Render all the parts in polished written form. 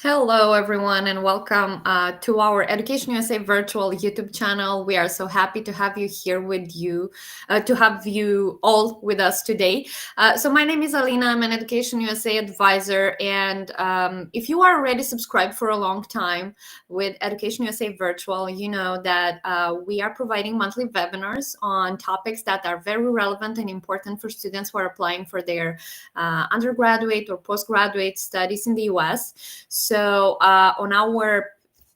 Hello, everyone, and welcome to our Education USA virtual YouTube channel. We are so happy to have you here with you, to have you all with us today. So, my name is Alina. I'm an Education USA advisor. And if you are already subscribed for a long time with Education USA virtual, you know that we are providing monthly webinars on topics that are very relevant and important for students who are applying for their undergraduate or postgraduate studies in the US. So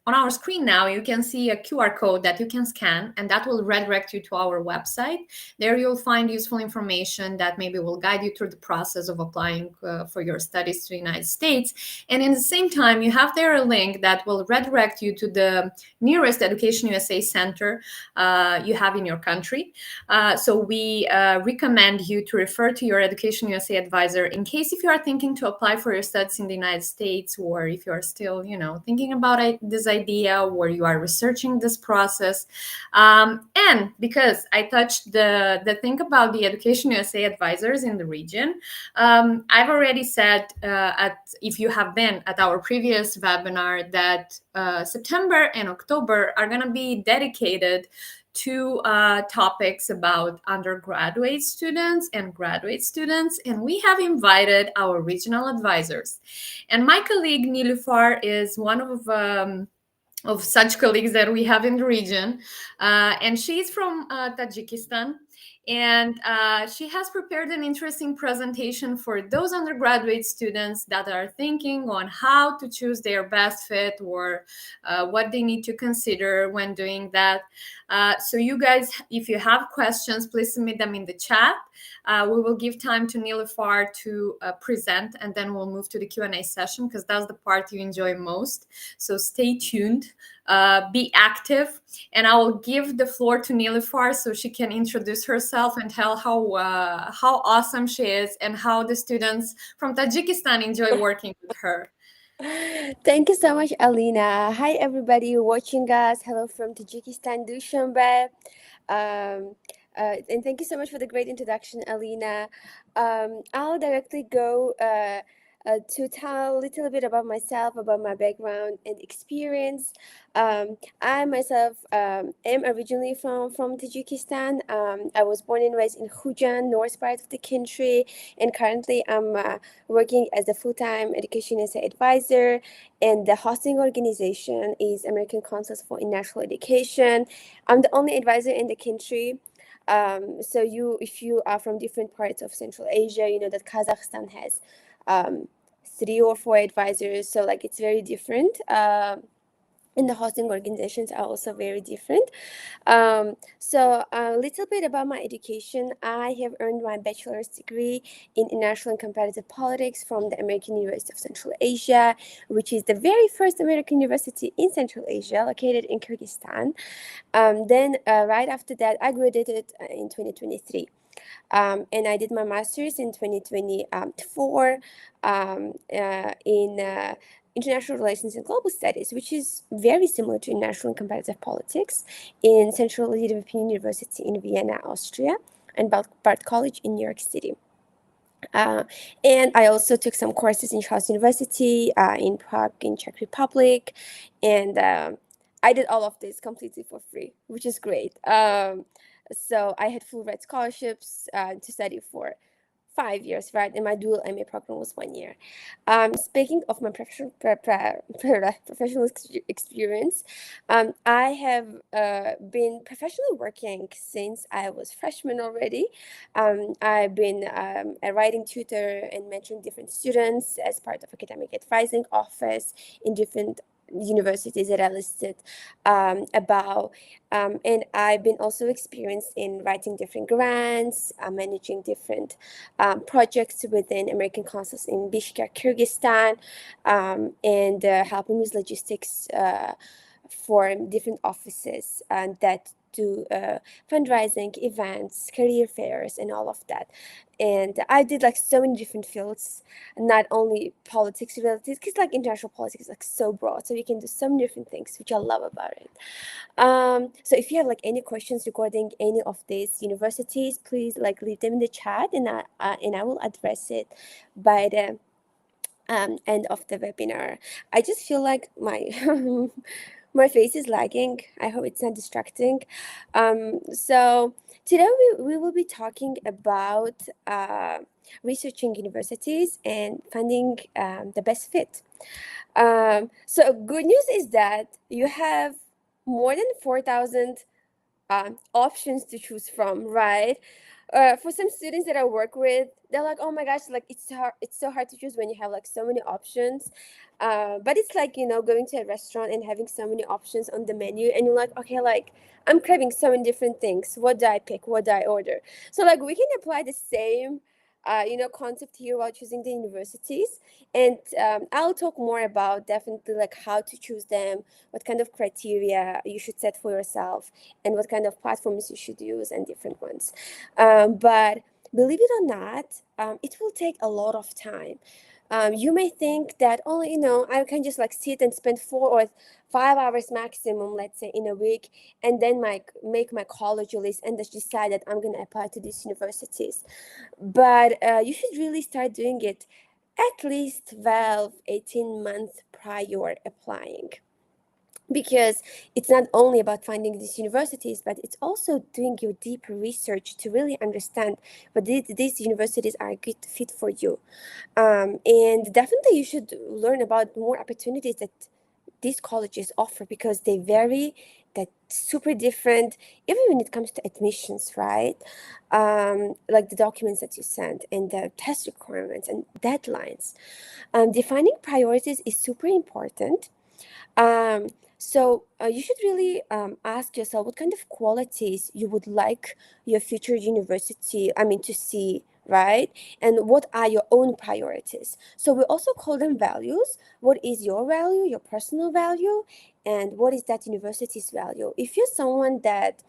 on our screen now, you can see a QR code that you can scan, and that will redirect you to our website. There you'll find useful information that maybe will guide you through the process of applying for your studies to the United States. And in the same time, you have there a link that will redirect you to the nearest Education USA center you have in your country. So we recommend you to refer to your Education USA advisor in case if you are thinking to apply for your studies in the United States, or if you are still, thinking about this idea, or you are researching this process. And because I touched the thing about the Education USA advisors in the region, I've already said if you have been at our previous webinar that September and October are going to be dedicated to topics about undergraduate students and graduate students, and we have invited our regional advisors. And my colleague Nilufar is one of such colleagues that we have in the region, and she's from Tajikistan. And she has prepared an interesting presentation for those undergraduate students that are thinking on how to choose their best fit, or what they need to consider when doing that. So you guys, if you have questions, please submit them in the chat. We will give time to Nilufar to present, and then we'll move to the Q&A session, because that's the part you enjoy most. So stay tuned, be active, and I will give the floor to Nilufar so she can introduce herself and tell how awesome she is and how the students from Tajikistan enjoy working with her. Thank you so much, Alina. Hi, everybody watching us. Hello from Tajikistan, Dushanbe. Um, and thank you so much for the great introduction, Alina. I'll directly go to tell a little bit about myself, about my background and experience. I myself am originally from Tajikistan. I was born and raised in Khujan, north part of the country, and currently I'm working as a full-time education as an advisor, and the hosting organization is American Council for International Education. I'm the only advisor in the country. So if you are from different parts of Central Asia, you know that Kazakhstan has 3 or 4 advisors, so like it's very different. And the hosting organizations are also very different. So a little bit about my education. I have earned my bachelor's degree in international and comparative politics from the American University of Central Asia, which is the very first American university in Central Asia, located in Kyrgyzstan. Then right after that, I graduated in 2023. And I did my master's in 2024 in international relations and global studies, which is very similar to international and comparative politics, in Central European University in Vienna, Austria, and Bard College in New York City. And I also took some courses in Charles University in Prague, in Czech Republic, and I did all of this completely for free, which is great. So I had full ride scholarships to study for 5 years, right? And my dual MA program was 1 year. Speaking of my professional experience, I have been professionally working since I was freshman already. I've been a writing tutor and mentoring different students as part of academic advising office in different universities that I listed about. And I've been also experienced in writing different grants, managing different projects within American consuls in Bishkek, Kyrgyzstan, and helping with logistics for different offices that do fundraising, events, career fairs, and all of that. And I did like so many different fields, not only politics related, because like international politics is like so broad, so you can do so many different things, which I love about it. So if you have like any questions regarding any of these universities, please like leave them in the chat, and I will address it by the end of the webinar. I just feel like my my face is lagging. I hope it's not distracting. So today we will be talking about researching universities and finding the best fit. So good news is that you have more than 4,000 options to choose from, right? For some students that I work with, they're like, "Oh my gosh, like it's so hard to choose when you have like so many options." But it's like going to a restaurant and having so many options on the menu, and you're like, "Okay, like I'm craving so many different things. What do I pick? What do I order?" So like we can apply the same. Concept here while choosing the universities, and I'll talk more about definitely like how to choose them, what kind of criteria you should set for yourself, and what kind of platforms you should use and different ones. But believe it or not, it will take a lot of time. You may think that, oh, I can just like sit and spend 4 or 5 hours maximum, let's say, in a week, and then make my college list and just decide that I'm going to apply to these universities. But you should really start doing it at least 12, 18 months prior applying, because it's not only about finding these universities, but it's also doing your deeper research to really understand whether these universities are a good fit for you. And definitely you should learn about more opportunities that these colleges offer, because they vary, that super different, even when it comes to admissions, right? Like the documents that you send and the test requirements and deadlines. Defining priorities is super important. um, so you should really ask yourself what kind of qualities you would like your future university, I mean, to see, right? And what are your own priorities? So we also call them values. What is your value, your personal value, and what is that university's value? If you're someone that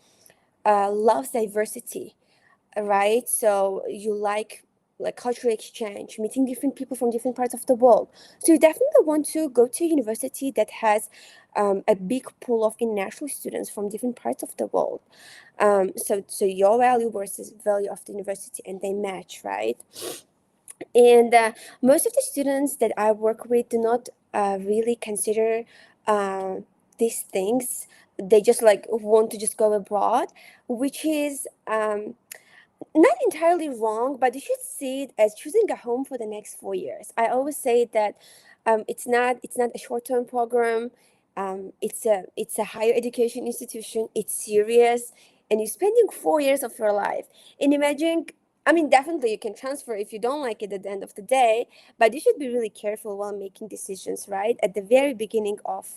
loves diversity, right? So you like cultural exchange, meeting different people from different parts of the world. So you definitely want to go to a university that has a big pool of international students from different parts of the world. So your value versus value of the university, and they match, right? And most of the students that I work with do not really consider uh, these things. They just like want to just go abroad, which is not entirely wrong, but you should see it as choosing a home for the next 4 years. I always say that it's not a short term program. It's a higher education institution. It's serious, and you're spending 4 years of your life. And imagine, I mean, definitely you can transfer if you don't like it at the end of the day, but you should be really careful while making decisions, right? At the very beginning of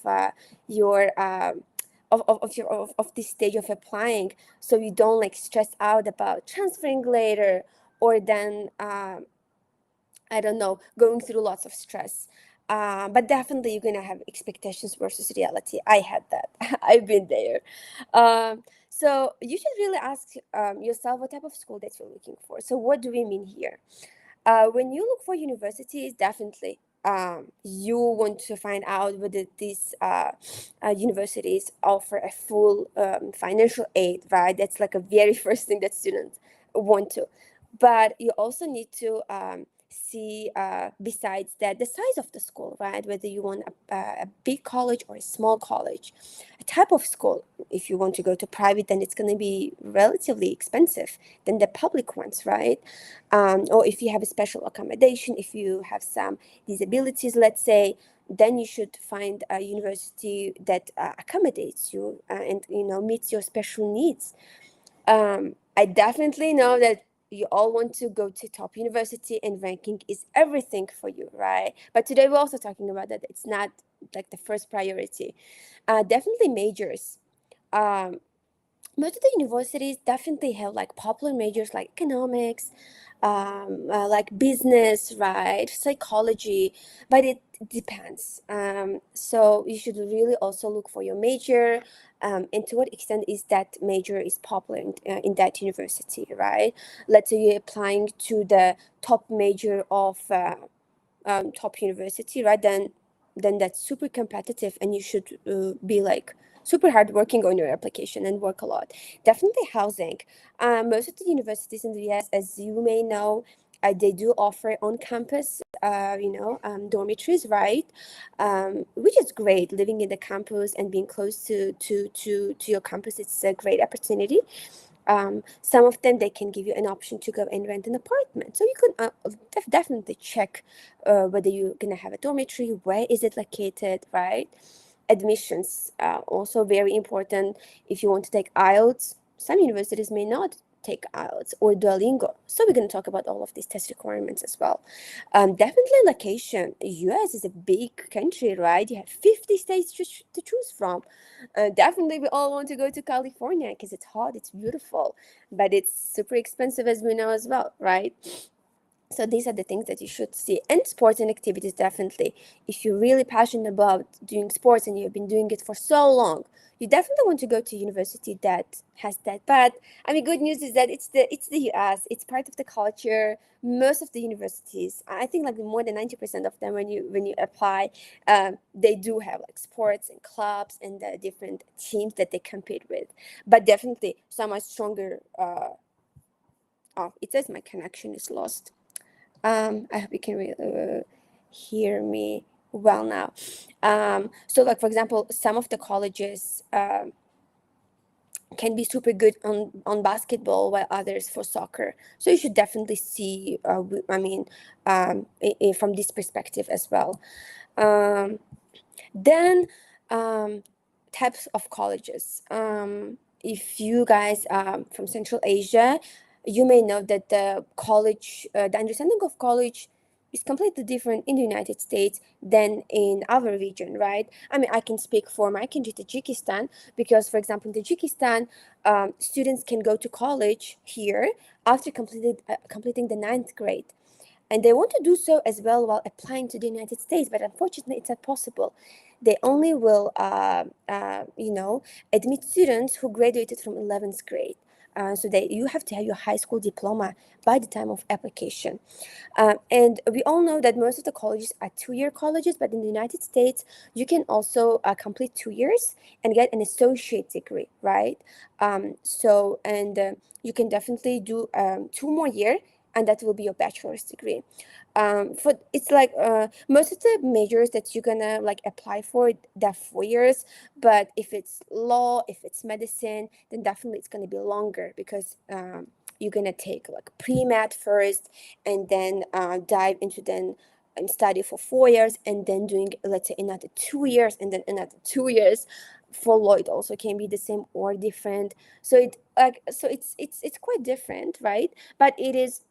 your of this stage of applying, so you don't like stress out about transferring later, or then I don't know, going through lots of stress. But definitely you're gonna have expectations versus reality. I had that. I've been there. So you should really ask yourself what type of school that you're looking for. So what do we mean here? When you look for universities, definitely you want to find out whether these universities offer a full financial aid, right? That's like a very first thing that students want to. But you also need to see, besides that, the size of the school, right? Whether you want a big college or a small college, a type of school. If you want to go to private, then it's going to be relatively expensive than the public ones, right? Or if you have a special accommodation, if you have some disabilities, let's say, then you should find a university that accommodates you and meets your special needs. I definitely know that you all want to go to top university, and ranking is everything for you, right? But today we're also talking about that it's not like the first priority. Definitely majors. Um, Most of the universities definitely have like popular majors like economics, like business, right, psychology, but it depends. So you should really also look for your major, and to what extent is that major is popular in that university, right? Let's say you're applying to the top major of top university, right? Then that's super competitive, and you should be like super hard working on your application and work a lot. Definitely housing. Most of the universities in the US, as you may know, they do offer on campus, dormitories, right? Which is great. Living in the campus and being close to your campus, it's a great opportunity. Some of them, they can give you an option to go and rent an apartment, so you can definitely check whether you're gonna have a dormitory, where is it located, right? Admissions, also very important. If you want to take IELTS, some universities may not take IELTS or Duolingo, so we're going to talk about all of these test requirements as well. Definitely location. US is a big country, right? You have 50 states to choose from. Definitely we all want to go to California because it's hot, it's beautiful, but it's super expensive, as we know as well, right? So these are the things that you should see. And sports and activities, definitely. If you're really passionate about doing sports and you've been doing it for so long, you definitely want to go to a university that has that. But I mean, good news is that it's the US. It's part of the culture. Most of the universities, I think like more than 90% of them, when you apply, they do have like sports and clubs and the different teams that they compete with. But definitely some are stronger. Oh, it says my connection is lost. I hope you can hear me well now. So, like for example, some of the colleges can be super good on basketball, while others for soccer. So you should definitely see. From this perspective as well. Um, then, um, types of colleges. If you guys are from Central Asia, you may know that the understanding of college is completely different in the United States than in our region, right? I mean, I can speak for my country, Tajikistan, because, for example, in Tajikistan, students can go to college here after completing the ninth grade, and they want to do so as well while applying to the United States, but unfortunately, it's not possible. They only will, admit students who graduated from 11th grade. So that you have to have your high school diploma by the time of application. And we all know that most of the colleges are 2-year colleges, but in the United States, you can also complete 2 years and get an associate degree, right? And you can definitely do 2 more years, and that will be your bachelor's degree. For it's like most of the majors that you're gonna like apply for, they're 4 years, but if it's law, if it's medicine, then definitely it's gonna be longer, because you're gonna take like pre-med first, and then dive into then and study for 4 years, and then doing, let's say, another 2 years, and then another 2 years. For law, it also can be the same or different. So it's quite different, right? But it is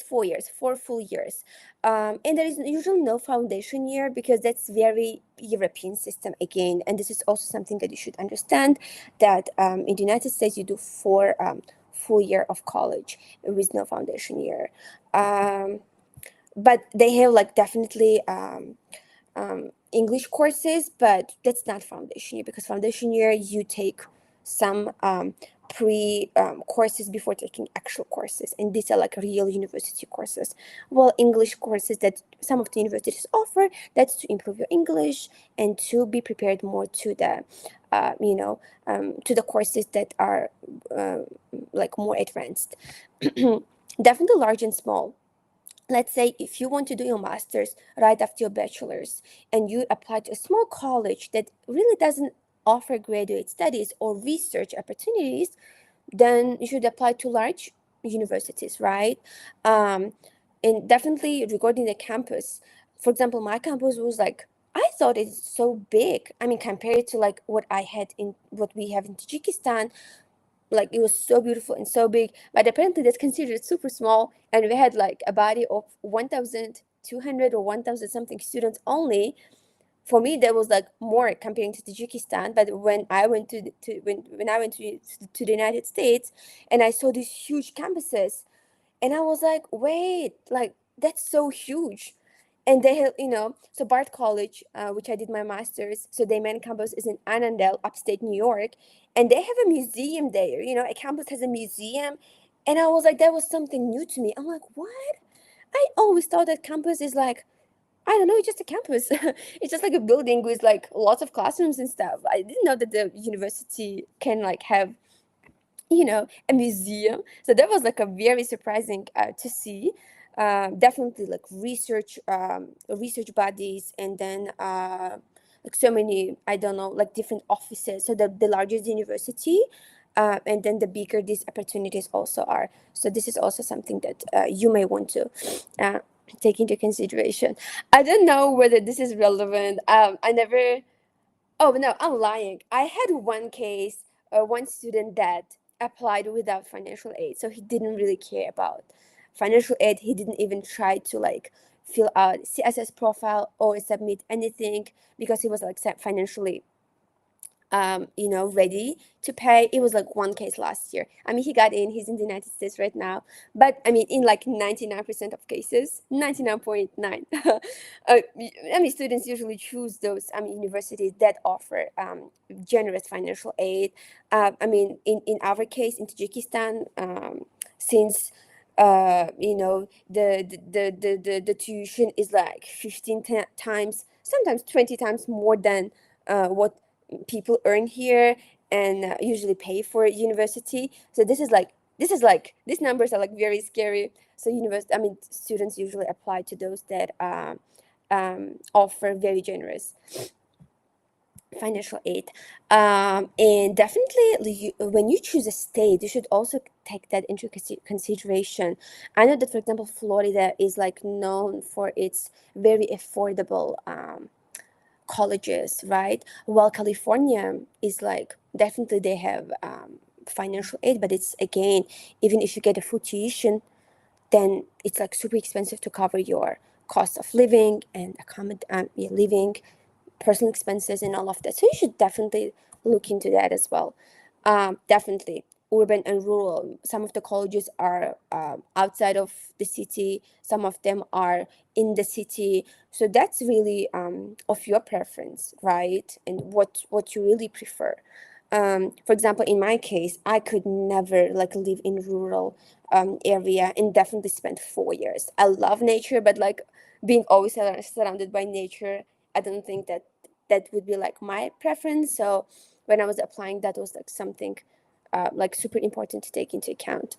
4 years, 4 full years. And there is usually no foundation year, because that's very European system again. And this is also something that you should understand, that in the United States, you do 4 full year of college with no foundation year. Um, but they have like definitely English courses, but that's not foundation year, because foundation year you take some pre courses before taking actual courses, and these are like real university courses. Well, English courses that some of the universities offer, that's to improve your English and to be prepared more to the to the courses that are uh, like more advanced. Definitely large and small. Let's say if you want to do your master's right after your bachelor's, and you apply to a small college that really doesn't offer graduate studies or research opportunities, then you should apply to large universities, right? um, and definitely regarding the campus, for example, my campus was like, I thought it's so big. I mean, compared to like what we have in Tajikistan, like it was so beautiful and so big, but apparently that's considered super small, and we had like a body of 1,200 or 1,000 something students only. For me, that was like more comparing to Tajikistan. But when I went when I went to the United States, and I saw these huge campuses, and I was like, wait, like that's so huge. And they have, so Bard College, which I did my master's, so their main campus is in Annandale, upstate New York, and they have a museum there. A campus has a museum, and I was like, that was something new to me. I'm like, what? I always thought that campus is like, I don't know, it's just a campus. It's just like a building with like lots of classrooms and stuff. I didn't know that the university can like have a museum. So that was like a very surprising to see. Definitely like research bodies, and then like so many, I don't know, like different offices. So the largest university, and then the bigger these opportunities also are. So this is also something that you may want to uh, take into consideration. I don't know whether this is relevant. I never. Oh no, I'm lying. I had one case, one student that applied without financial aid, so he didn't really care about financial aid. He didn't even try to like fill out CSS profile or submit anything because he was like financially ready to pay. It was like one case last year. I mean, he got in, he's in the United States right now. But I mean, in like 99% of cases, 99.9, I mean, students usually choose those, universities that offer generous financial aid. I mean, in our case, in Tajikistan, since the tuition is like 15 times, sometimes 20 times more than what people earn here, and usually pay for university. So these numbers are like very scary. So university, I mean, students usually apply to those that offer very generous financial aid. And definitely, when you choose a state, you should also take that into consideration. I know that, for example, Florida is like known for its very affordable colleges, right? While California is like, definitely they have financial aid, but it's, again, even if you get a full tuition, then it's like super expensive to cover your cost of living and living, personal expenses, and all of that. So you should definitely look into that as well. Definitely, urban and rural. Some of the colleges are outside of the city. Some of them are in the city. So that's really of your preference, right? And what you really prefer. For example, in my case, I could never like live in rural area and definitely spend 4 years. I love nature, but like being always surrounded by nature, I don't think that that would be like my preference. So when I was applying, that was like something like super important to take into account.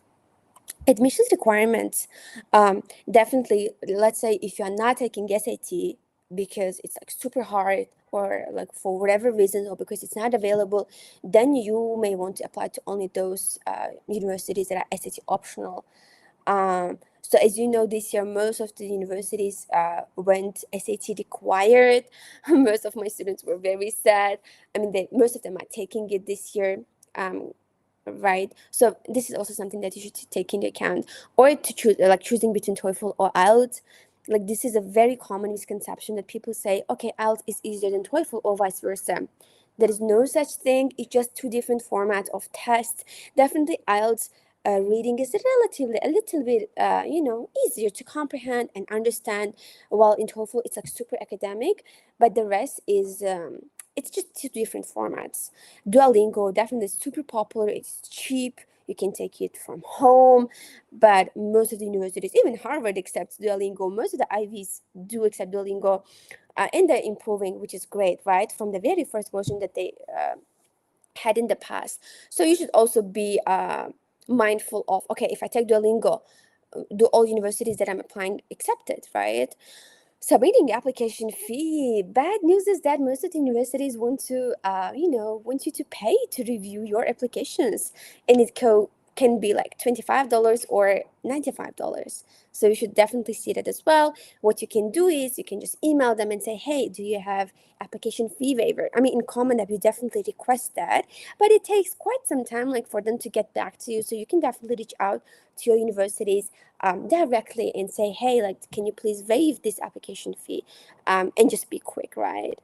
Admissions requirements, definitely, let's say if you're not taking SAT because it's like super hard, or like for whatever reason, or because it's not available, then you may want to apply to only those universities that are SAT optional. So as you know, this year most of the universities went SAT required. Most of my students were very sad. I mean, most of them are taking it this year. Right, so this is also something that you should take into account, or to choose, like choosing between TOEFL or IELTS. Like, this is a very common misconception that people say, okay, IELTS is easier than TOEFL, or vice versa. There is no such thing. It's just two different formats of tests. Definitely IELTS reading is relatively a little bit easier to comprehend and understand, while in TOEFL it's like super academic, but the rest is it's just two different formats. Duolingo definitely is super popular. It's cheap. You can take it from home, but most of the universities, even Harvard, accepts Duolingo. Most of the Ivies do accept Duolingo, and they're improving, which is great, right? From the very first version that they had in the past. So you should also be mindful of, okay, if I take Duolingo, do all universities that I'm applying accept it, right? Submitting application fee. Bad news is that most of the universities want you to pay to review your applications, and can be like $25 or $95. So you should definitely see that as well. What you can do is you can just email them and say, hey, do you have application fee waiver? I mean, in Common App, you definitely request that, but it takes quite some time like for them to get back to you. So you can definitely reach out to your universities directly and say, hey, like, can you please waive this application fee, and just be quick, right?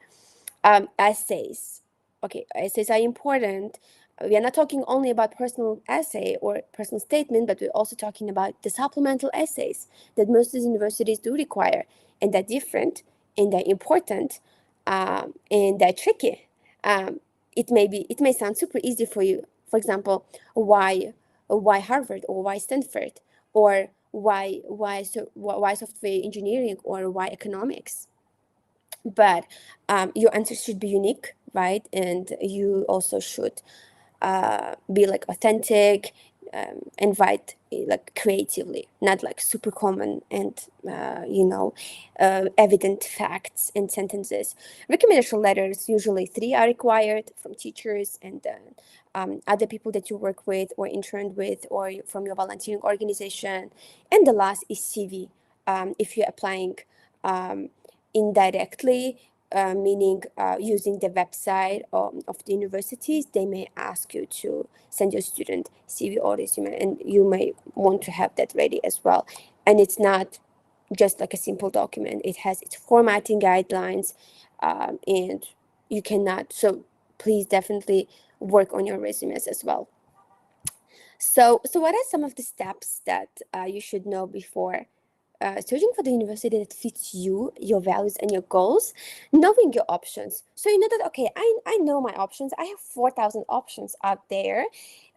Essays. Okay, essays are important. We are not talking only about personal essay or personal statement, but we're also talking about the supplemental essays that most of the universities do require, and they're different, and they're important, and they're tricky. It may sound super easy for you. For example, why Harvard, or why Stanford, or why software engineering, or why economics? But your answer should be unique, right? And you also should be like authentic, and write like creatively, not like super common and evident facts and sentences. Recommendation letters, usually three are required from teachers and other people that you work with or interned with or from your volunteering organization. And the last is CV. If you're applying um, indirectly, meaning using the website of the universities, they may ask you to send your student CV or resume, and you may want to have that ready as well. And it's not just like a simple document; it has its formatting guidelines, and you cannot. So please definitely work on your resumes as well. So what are some of the steps that you should know before searching for the university that fits you, your values, and your goals? Knowing your options. So you know that, okay, I know my options. I have 4,000 options out there,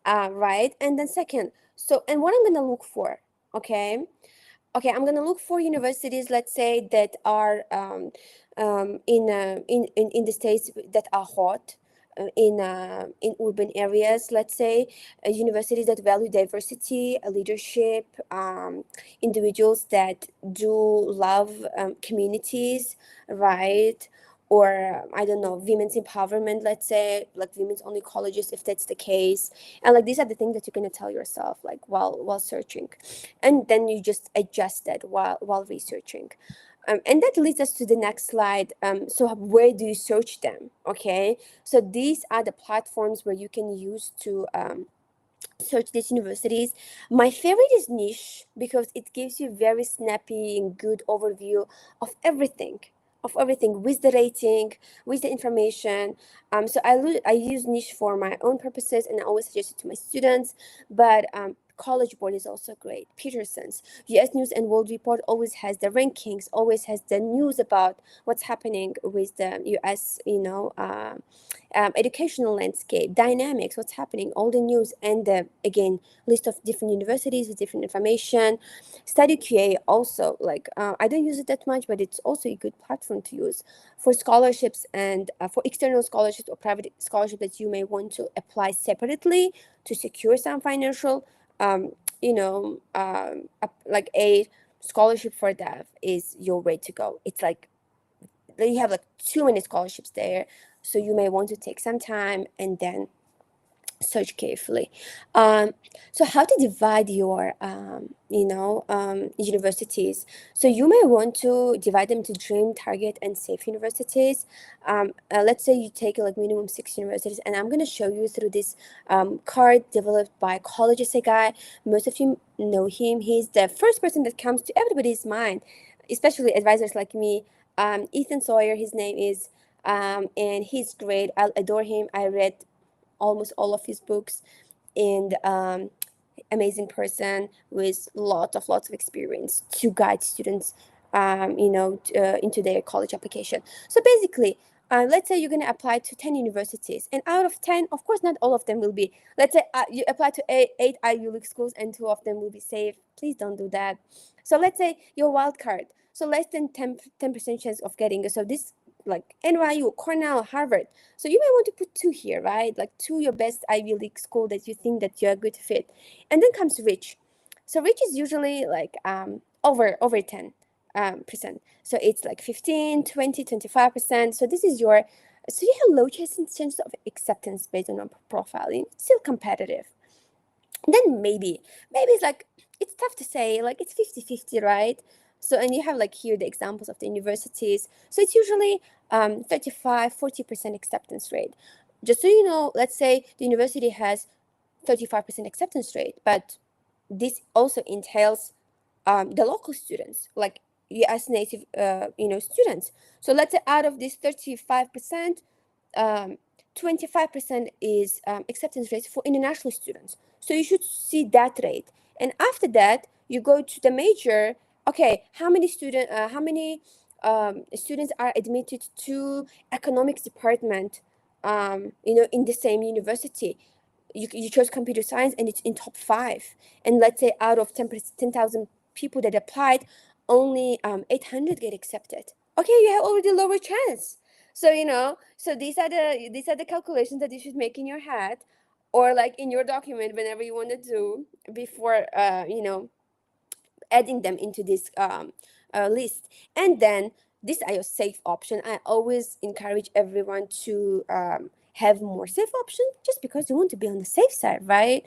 right? And then second, so, and what I'm going to look for, okay? Okay, I'm gonna look for universities, let's say, that are in the states that are hot, in urban areas. Let's say universities that value diversity, leadership, individuals that do love communities, right? Or I don't know, women's empowerment. Let's say like women's only colleges, if that's the case. And like these are the things that you're gonna tell yourself like while searching, and then you just adjust that while researching. And that leads us to the next slide. So where do you search them? Okay, so these are the platforms where you can use to search these universities. My favorite is Niche because it gives you very snappy and good overview of everything, with the rating, with the information. So I use Niche for my own purposes, and I always suggest it to my students. But College Board is also great. Peterson's U.S. News and World Report always has the rankings, always has the news about what's happening with the U.S. Educational landscape, dynamics, what's happening, all the news, and the, again, list of different universities with different information. Study QA also, like, I don't use it that much, but it's also a good platform to use for scholarships and for external scholarships or private scholarship that you may want to apply separately to secure some financial, like a scholarship for dev is your way to go. It's like you have like too many scholarships there, so you may want to take some time and then search carefully. Um, so how to divide your universities? So you may want to divide them to dream, target, and safe universities. Let's say you take like minimum 6 universities, and I'm going to show you through this card developed by College Essay Guy. Most of you know him. He's the first person that comes to everybody's mind, especially advisors like me. Ethan Sawyer, his name is, and he's great. I adore him. I read almost all of his books, and amazing person with lots of experience to guide students into their college application. So basically, let's say you're going to apply to 10 universities, and out of 10, of course not all of them will be, let's say you apply to eight Ivy League schools and 2 of them will be safe. Please don't do that. So let's say your wild card, so less than 10% chance of getting it. So this, like NYU, Cornell, Harvard, so you may want to put 2 here, right? Like 2 your best Ivy League school that you think that you're a good fit. And then comes Rich. So Rich is usually like over 10 percent. So it's like 15, 20, 25%. So this is your, so you have low chance of acceptance based on your profiling. Still competitive. Then maybe it's like, it's tough to say, like it's 50-50, right? So, and you have like here the examples of the universities. So it's usually 35-40% acceptance rate. Just so you know, let's say the university has 35% acceptance rate, but this also entails the local students, like US native students. So let's say out of this 35%, um, 25% is acceptance rate for international students. So you should see that rate. And after that, you go to the major. Okay, how many students are admitted to economics department, in the same university? You chose computer science and it's in top 5. And let's say out of 10,000 people that applied, only 800 get accepted. Okay, you have already lower chance. So these are the calculations that you should make in your head. or like in your document whenever you want to do before adding them into this list. And then this are your safe option. I always encourage everyone to have more safe option, just because you want to be on the safe side, right?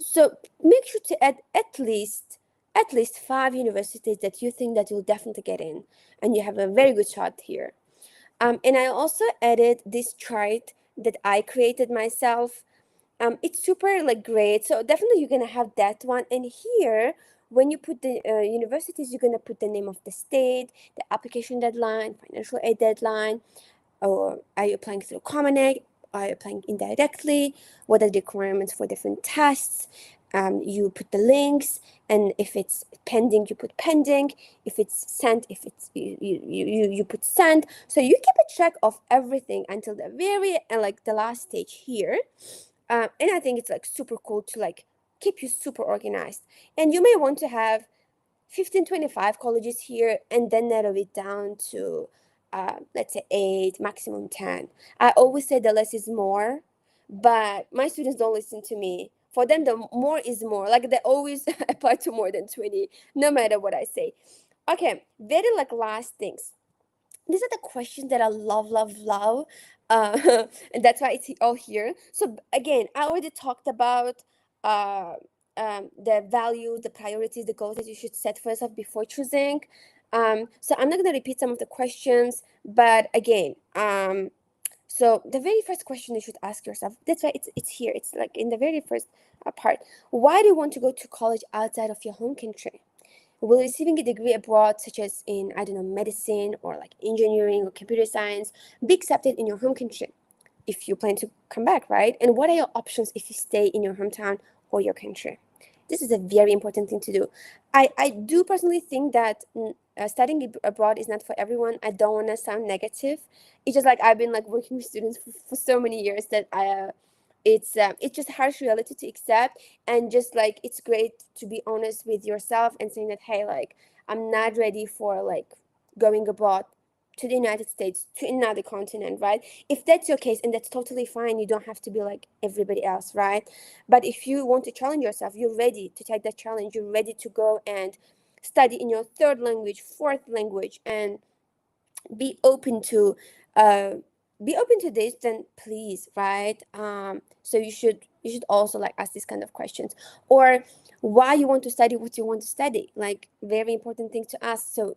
So make sure to add at least 5 universities that you think that you'll definitely get in, and you have a very good shot here. And I also added this chart that I created myself. It's super like great, so definitely you're gonna have that one. And here, when you put the universities, you're gonna put the name of the state, the application deadline, financial aid deadline, or are you applying through Common App? Are you applying indirectly? What are the requirements for different tests? You put the links, and if it's pending, you put pending. If it's sent, if it's you put send. So you keep a track of everything until the very like the last stage here. And I think it's like super cool to like keep you super organized. And you may want to have 15, 25 colleges here, and then narrow it down to let's say 8, maximum 10. I always say the less is more, but my students don't listen to me. For them, the more is more. Like they always apply to more than 20, no matter what I say. Okay, very like last things. These are the questions that I love, love, love. And that's why it's all here. So again, I already talked about uh, the value, the priorities, the goals that you should set for yourself before choosing. So I'm not going to repeat some of the questions, but again, so the very first question you should ask yourself, that's why it's here. It's like in the very first part. Why do you want to go to college outside of your home country? Will receiving a degree abroad, such as in, I don't know, medicine or like engineering or computer science, be accepted in your home country if you plan to come back, right? And what are your options if you stay in your hometown or your country? This is a very important thing to do. I do personally think that studying abroad is not for everyone. I don't want to sound negative. It's just like I've been like working with students for so many years that it's just harsh reality to accept. And just like it's great to be honest with yourself and saying that, hey, like I'm not ready for like going abroad to the United States, to another continent, right? If that's your case, and that's totally fine, you don't have to be like everybody else, right? But if you want to challenge yourself, you're ready to take that challenge, you're ready to go and study in your third language, fourth language, and be open to uh be open to this, then please, right? So you should also like ask these kind of questions. Or why you want to study what you want to study, like very important thing to ask. So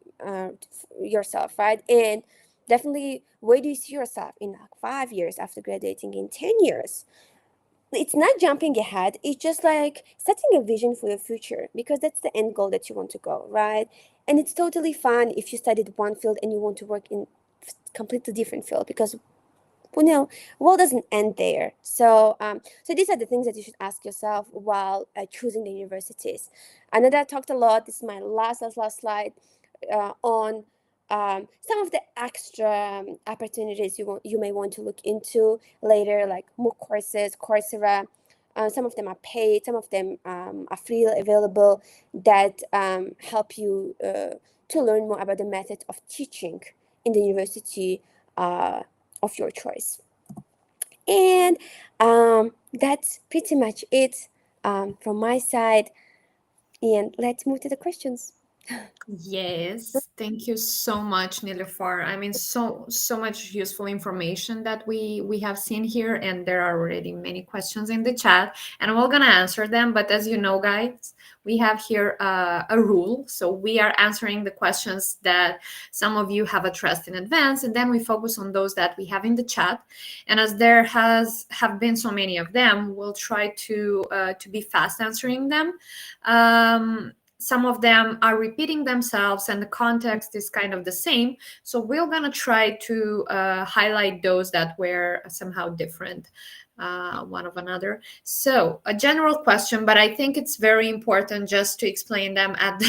yourself, right? And definitely, where do you see yourself in like 5 years after graduating, in 10 years? It's not jumping ahead, it's just like setting a vision for your future, because that's the end goal that you want to go, right? And it's totally fine if you studied one field and you want to work in completely different field, because well, no, world doesn't end there. So these are the things that you should ask yourself while choosing the universities. I know that I talked a lot. This is my last slide on some of the extra opportunities you may want to look into later, like MOOC courses, Coursera. Some of them are paid, some of them are freely available, that help you to learn more about the method of teaching in the university of your choice. And that's pretty much it from my side. And let's move to the questions. Yes, thank you so much, Nilufar. I mean, so much useful information that we have seen here, and there are already many questions in the chat, and we're gonna answer them. But as you know, guys, we have here a rule, so we are answering the questions that some of you have addressed in advance, and then we focus on those that we have in the chat. And as there have been so many of them, we'll try to be fast answering them. Some of them are repeating themselves and the context is kind of the same. So we're going to try to highlight those that were somehow different one of another. So a general question, but I think it's very important just to explain them at,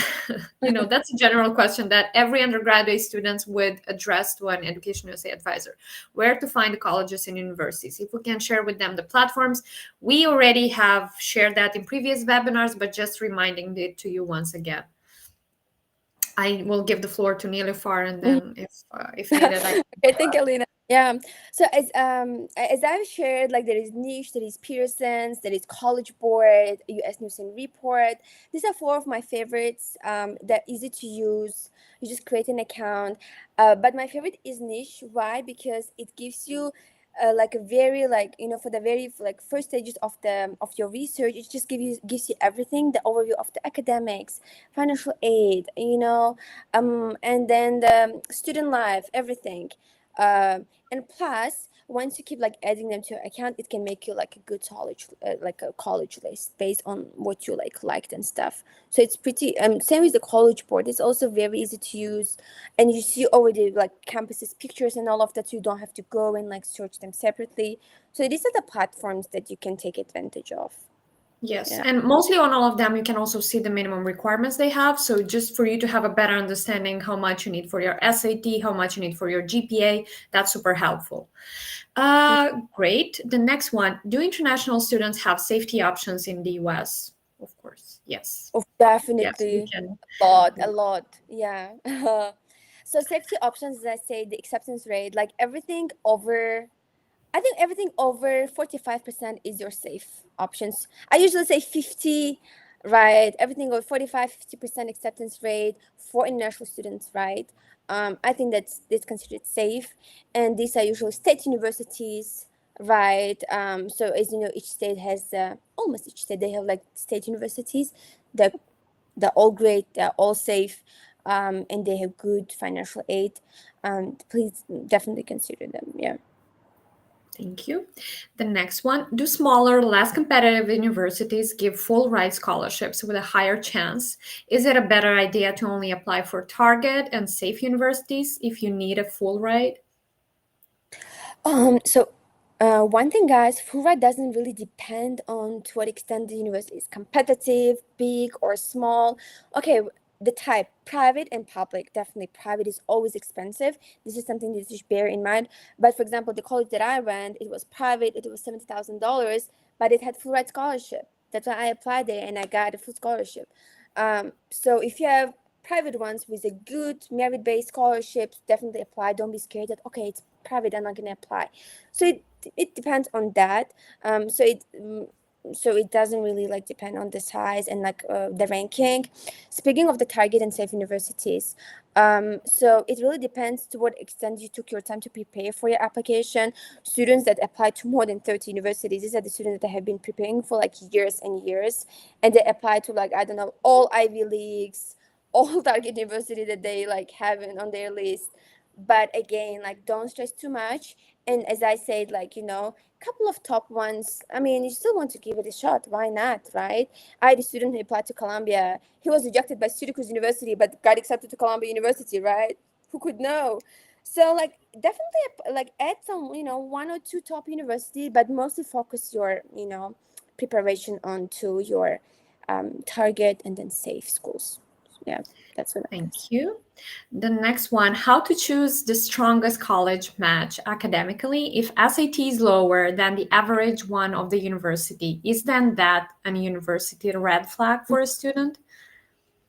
that's a general question that every undergraduate students would address to an Education USA advisor: where to find the colleges and universities. If we can share with them the platforms, we already have shared that in previous webinars, but just reminding it to you once again. I will give the floor to Nilufar, and Mhm. then if needed, I can Okay, follow thank you, up. Alina. Yeah. So as I've shared, like there is niche, there is Pearson's, there is College Board, U.S. News and Report. These are four of my favorites. They're easy to use. You just create an account. But my favorite is niche. Why? Because it gives you like a very like for the very like first stages of your research. It just gives you everything, the overview of the academics, financial aid, and then the student life, everything. And plus, once you keep like adding them to your account, it can make you like a good college like a college list based on what you like liked and stuff. So it's pretty same with the College Board. It's also very easy to use, and you see already like campuses pictures and all of that, so you don't have to go and like search them separately. So these are the platforms that you can take advantage of. Yes, Yeah. and mostly on all of them, you can also see the minimum requirements they have. So just for you to have a better understanding how much you need for your SAT, how much you need for your GPA, that's super helpful. Great. The next one, do international students have safety options in the US? Of course, yes. Oh, Yes, we definitely. can. A lot. Yeah. So safety options, as I say, the acceptance rate, like everything over, I think everything over 45% is your safe options. I usually say 50, right? Everything over 45-50% acceptance rate for international students, right? I think that's considered safe. And these are usually state universities, right? So as you know, each state has, almost each state, they have like state universities. The they're all great, they're all safe, and they have good financial aid. Please definitely consider them. Yeah. Thank you. The next one, do smaller, less competitive universities give full ride scholarships with a higher chance? Is it a better idea to only apply for target and safe universities if you need a full ride? So one thing, guys, full ride doesn't really depend on to what extent the university is competitive, big or small. Okay, the type, private and public. Definitely, private is always expensive. This is something that you should bear in mind. But for example, the college that I went, it was private. It was $70,000, but it had full ride scholarship. That's why I applied there and I got a full scholarship. So if you have private ones with a good merit-based scholarships, definitely apply. Don't be scared that okay, it's private, I'm not gonna apply. So it depends on that. So it doesn't really like depend on the size and like the ranking. Speaking of the target and safe universities, so it really depends to what extent you took your time to prepare for your application. Students that apply to more than 30 universities, these are the students that have been preparing for like years and years, and they apply to like I don't know all Ivy Leagues, all target university that they like have on their list. But again, like don't stress too much. And as I said, like couple of top ones, I mean, you still want to give it a shot, why not, right? I had a student who applied to Columbia. He was rejected by Syracuse University but got accepted to Columbia University, right? Who could know? So like definitely like add some one or two top university, but mostly focus your preparation onto your target and then safe schools. Yeah, that's what I Thank guess. you. The next one, how to choose the strongest college match academically if SAT is lower than the average one of the university. Is then that a university red flag for a student?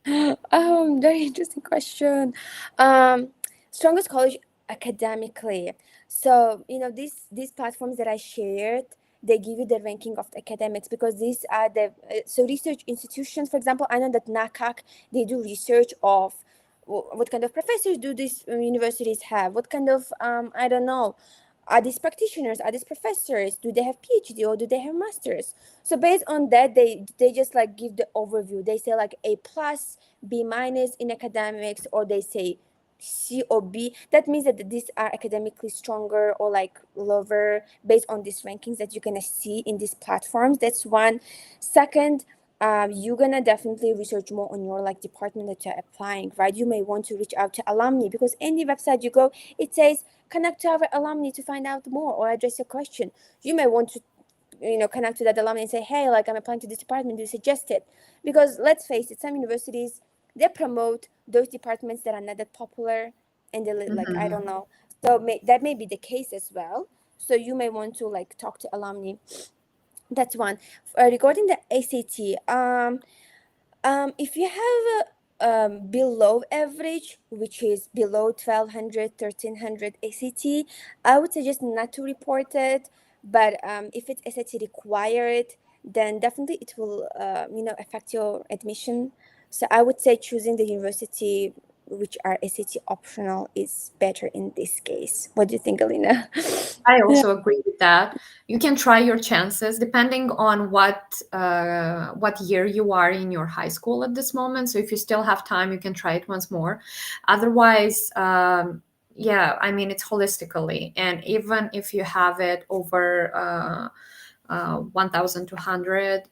Very interesting question. Um, Strongest college academically. So these platforms that I shared, they give you the ranking of the academics because these are the so research institutions. For example, I know that NACAC, they do research of what kind of professors do these universities have, what kind of I don't know, are these practitioners, are these professors, do they have PhD or do they have masters? So based on that, they just like give the overview. They say like A plus, B minus in academics, or they say C or B. That means that these are academically stronger or like lower based on these rankings that you're gonna see in these platforms. That's one. Second, you're gonna definitely research more on your like department that you're applying, right? You may want to reach out to alumni because any website you go, it says connect to our alumni to find out more or address your question. You may want to connect to that alumni and say, hey, like I'm applying to this department, do you suggest it? Because let's face it, some universities, they promote those departments that are not that popular, and they like I Mhm. don't know. So that may be the case as well. So you may want to like talk to alumni. That's one. Regarding the ACT, if you have below average, which is below 1200, 1300 ACT, I would suggest not to report it. But if it's SAT required, then definitely it will, affect your admission. So I would say choosing the university which are SAT optional is better in this case. What do you think, Alina? I Yeah. also agree with that. You can try your chances depending on what year you are in your high school at this moment. So if you still have time, you can try it once more. Otherwise, yeah, I mean it's holistically, and even if you have it over 1,200,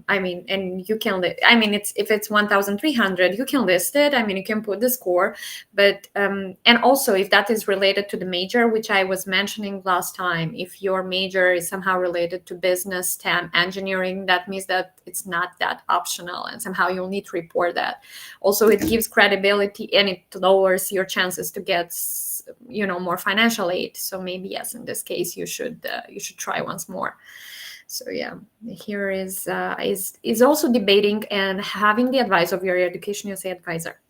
I mean, and you can I mean it's if it's 1,300, you can list it. I mean, you can put the score, but and also if that is related to the major, which I was mentioning last time, if your major is somehow related to business, STEM, engineering, that means that it's not that optional, and somehow you'll need to report that. Also, it gives credibility and it lowers your chances to get more financial aid. So maybe yes, in this case you should try once more. So yeah, here is also debating and having the advice of your education USA advisor.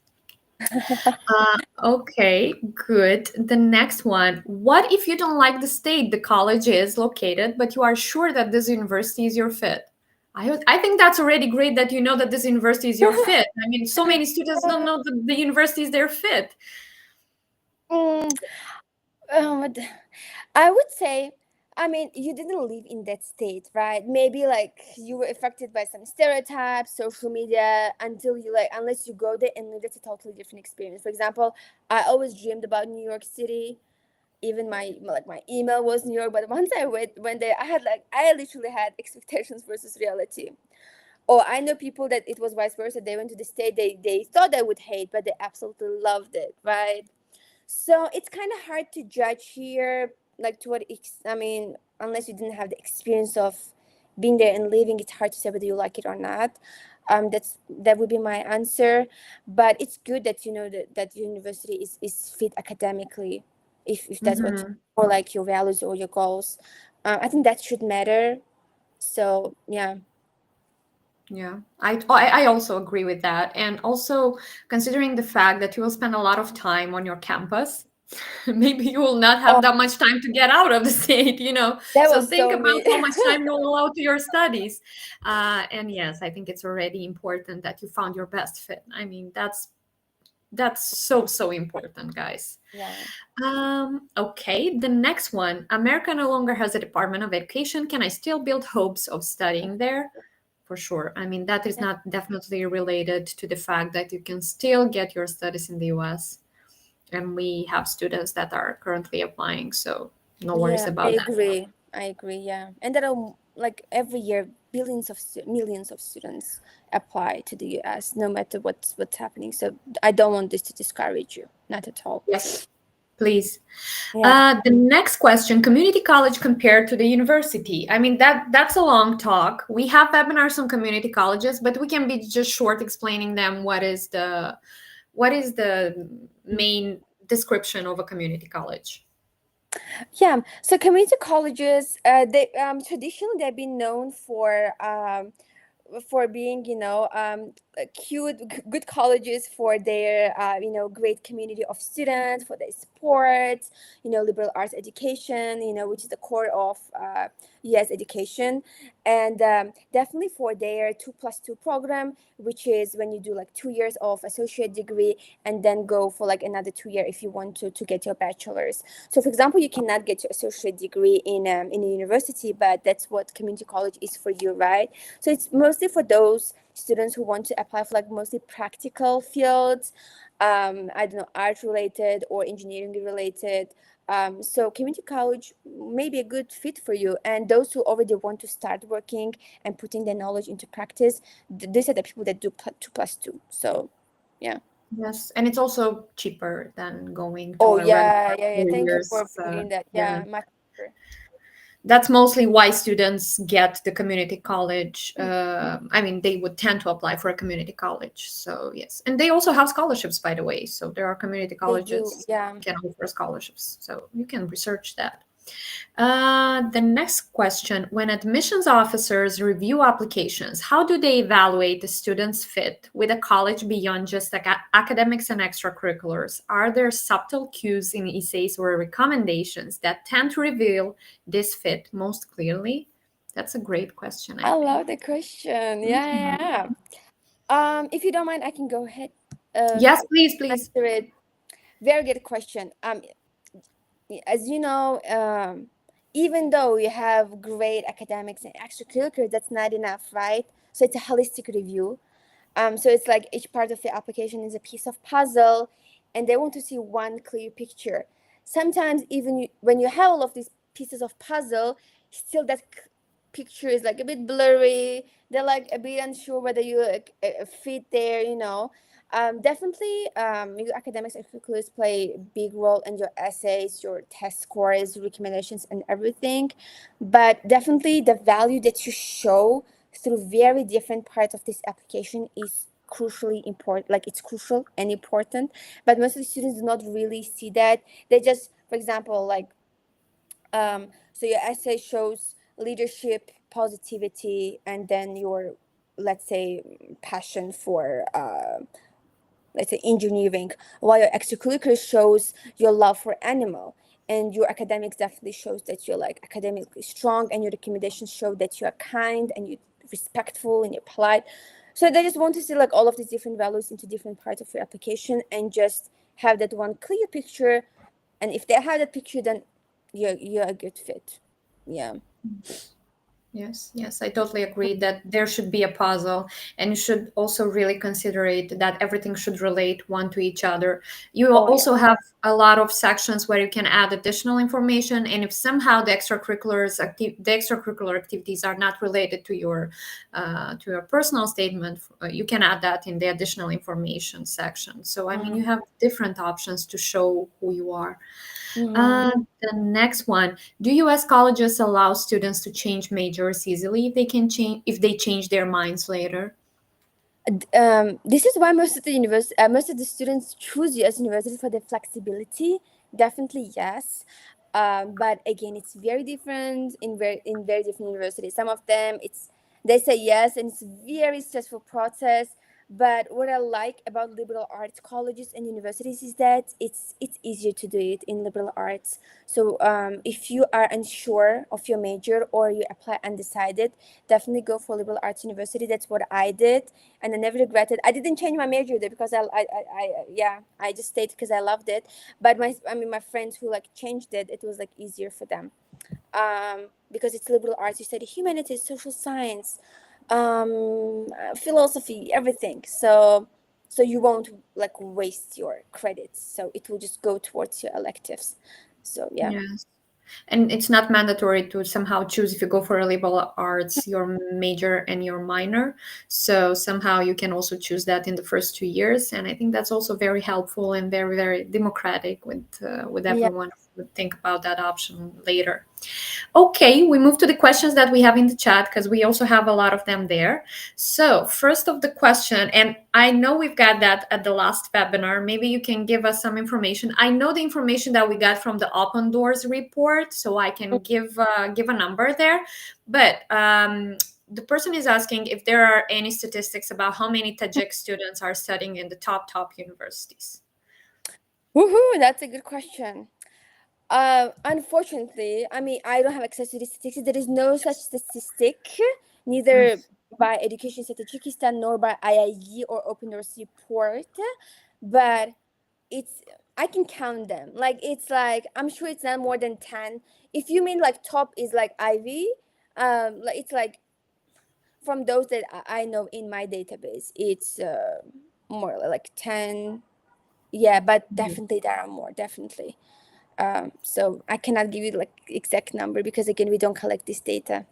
Okay, good. The next one. What if you don't like the state the college is located, but you are sure that this university is your fit? I think that's already great that you know that this university is your fit. I mean, so many students don't know that the university is their fit. Mm, what I would say, I mean, you didn't live in that state, right? Maybe like you were affected by some stereotypes, social media, until you like, unless you go there and live, that's a totally different experience. For example, I always dreamed about New York City. Even my email was New York, but once I went there, I literally had expectations versus reality. Or I know people that it was vice versa. They went to the state, they thought they would hate, but they absolutely loved it, right? So it's kind of hard to judge here, like I mean, unless you didn't have the experience of being there and living, it's hard to say whether you like it or not. That would be my answer. But it's good that you know that university is fit academically, if that's what, Mhm. or like your values or your goals. I think that should matter. So yeah. Yeah, I also agree with that. And also considering the fact that you will spend a lot of time on your campus, maybe you will not have Oh, that much time to get out of the state. that So was think so about me. how much time you'll allow to your studies. And yes, I think it's already important that you found your best fit. I mean, that's so, so important, guys. Yeah. Okay, the next one. America no longer has a Department of Education. Can I still build hopes of studying there? For sure. I mean, that is not definitely related to the fact that you can still get your studies in the US. And we have students that are currently applying, so no worries Yeah, I about that. agree. I agree. Yeah, and there are like every year millions of students apply to the U.S. no matter what's happening. So I don't want this to discourage you, not at all. Yes, please. Yeah. The next question, community college compared to the university. I mean, that's a long talk. We have webinars on community colleges, but we can be just short explaining them what is the main description of a community college. Yeah. So community colleges, they traditionally they've been known for being, cute, good colleges for their, great community of students, for their sports, liberal arts education, which is the core of U.S. education, and definitely for their 2+2 program, which is when you do like 2 years of associate degree and then go for like another 2 year if you want to get your bachelor's. So, for example, you cannot get your associate degree in a university, but that's what community college is for you, right? So it's mostly for those students who want to apply for like mostly practical fields, I don't know, art related or engineering related. So community college may be a good fit for you. And those who already want to start working and putting their knowledge into practice, these are the people that do 2+2. So, yeah. Yes, and it's also cheaper than going Oh to a regular yeah, yeah, yeah. 4 Thank you years. for bringing that. Yeah, Yeah, much cheaper. that's mostly why students get the community college. I mean, they would tend to apply for a community college. So yes, and they also have scholarships, by the way. So there are community They do, colleges yeah. can offer scholarships. So you can research that. The next question: when admissions officers review applications, how do they evaluate the student's fit with a college beyond just academics and extracurriculars? Are there subtle cues in essays or recommendations that tend to reveal this fit most clearly? That's a great question, I I think. love the question. Yeah, Mhm. yeah, yeah. If you don't mind, I can go ahead. Yes, please, please. Answer it. Very good question. As you know, even though you have great academics and extracurriculars, that's not enough, right? So it's a holistic review. So it's like each part of the application is a piece of puzzle, and they want to see one clear picture. Sometimes even when you have all of these pieces of puzzle, still that picture is like a bit blurry. They're like a bit unsure whether you fit there. Definitely, your academics extracurriculars play a big role in your essays, your test scores, recommendations, and everything. But definitely, the value that you show through very different parts of this application is crucially important. Like it's crucial and important, but most of the students do not really see that. They just, for example, like so your essay shows leadership, positivity, and then your, let's say, passion for let's say engineering, while your extracurricular shows your love for animal, and your academics definitely shows that you're like academically strong, and your recommendations show that you're kind and you're respectful and you're polite. So they just want to see like all of these different values into different parts of your application and just have that one clear picture. And if they have that picture, then you're a good fit. Yeah. Yes, yes, I totally agree that there should be a puzzle, and you should also really consider it that everything should relate one to each other. You Oh yeah. also have a lot of sections where you can add additional information, and if somehow the extracurricular activities are not related to your personal statement, you can add that in the additional information section. So, I mean, you have different options to show who you are. Mm-hmm. The next one: do U.S. colleges allow students to change majors easily if they change their minds later? This is why most of the students choose U.S. universities for the flexibility. Definitely yes, but again, it's very different in very different universities. Some of them, it's they say yes, and it's a very stressful process. But what I like about liberal arts colleges and universities is that it's easier to do it in liberal arts. So if you are unsure of your major or you apply undecided, definitely go for liberal arts university. That's what I did, and I never regretted. I didn't change my major there because yeah, I just stayed because I loved it. But my friends who like changed it, it was like easier for them, because it's liberal arts. You study humanities, social science, philosophy, everything. So you won't like waste your credits. So it will just go towards your electives. So yeah. Yes. And it's not mandatory to somehow choose, if you go for a liberal arts, your major and your minor. So somehow you can also choose that in the first 2 years. And I think that's also very helpful and very, very democratic with Yeah. everyone who would think about that option later. Okay, we move to the questions that we have in the chat because we also have a lot of them there. So, first of the question, and I know we've got that at the last webinar. Maybe you can give us some information. I know the information that we got from the Open Doors report, so I can give a number there. But the person is asking if there are any statistics about how many Tajik students are studying in the top universities. Woohoo! That's a good question. Unfortunately, I mean, I don't have access to the statistics. There is no such statistic, Mm. neither by Education State Tajikistan nor by IIE or Open Doors report. But it's I can count them. Like it's like I'm sure it's not more than 10. If you mean like top is like Ivy, like it's like from those that I know in my database, it's more like 10. Yeah, but definitely there are more. Definitely. So I cannot give you like exact number because again we don't collect this data.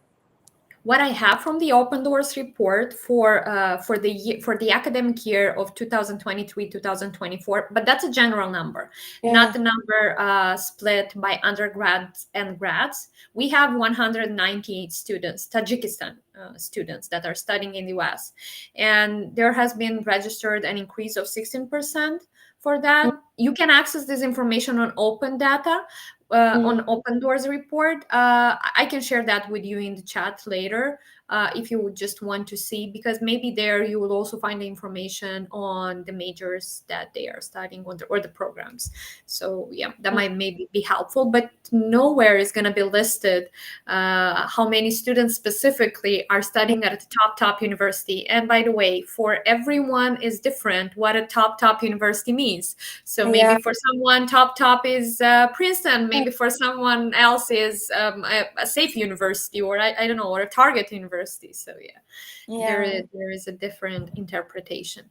What I have from the Open Doors report for the academic year of 2023-2024, but that's a general number, not Yeah. the number split by undergrads and grads. We have 198 students, Tajikistan students that are studying in the US, and there has been registered an increase of 16% for that. You can access this information on open data, on Mm. open doors report. I can share that with you in the chat later, if you would just want to see, because maybe there you will also find the information on the majors that they are studying on or the programs. So yeah, that might maybe be helpful, but nowhere is going to be listed how many students specifically are studying at a top university. And by the way, for everyone is different what a top university means. So maybe Yeah. for someone, top is Princeton. Maybe for someone else is a safe university, or I don't know, or a target university. So yeah, Yeah. there is a different interpretation.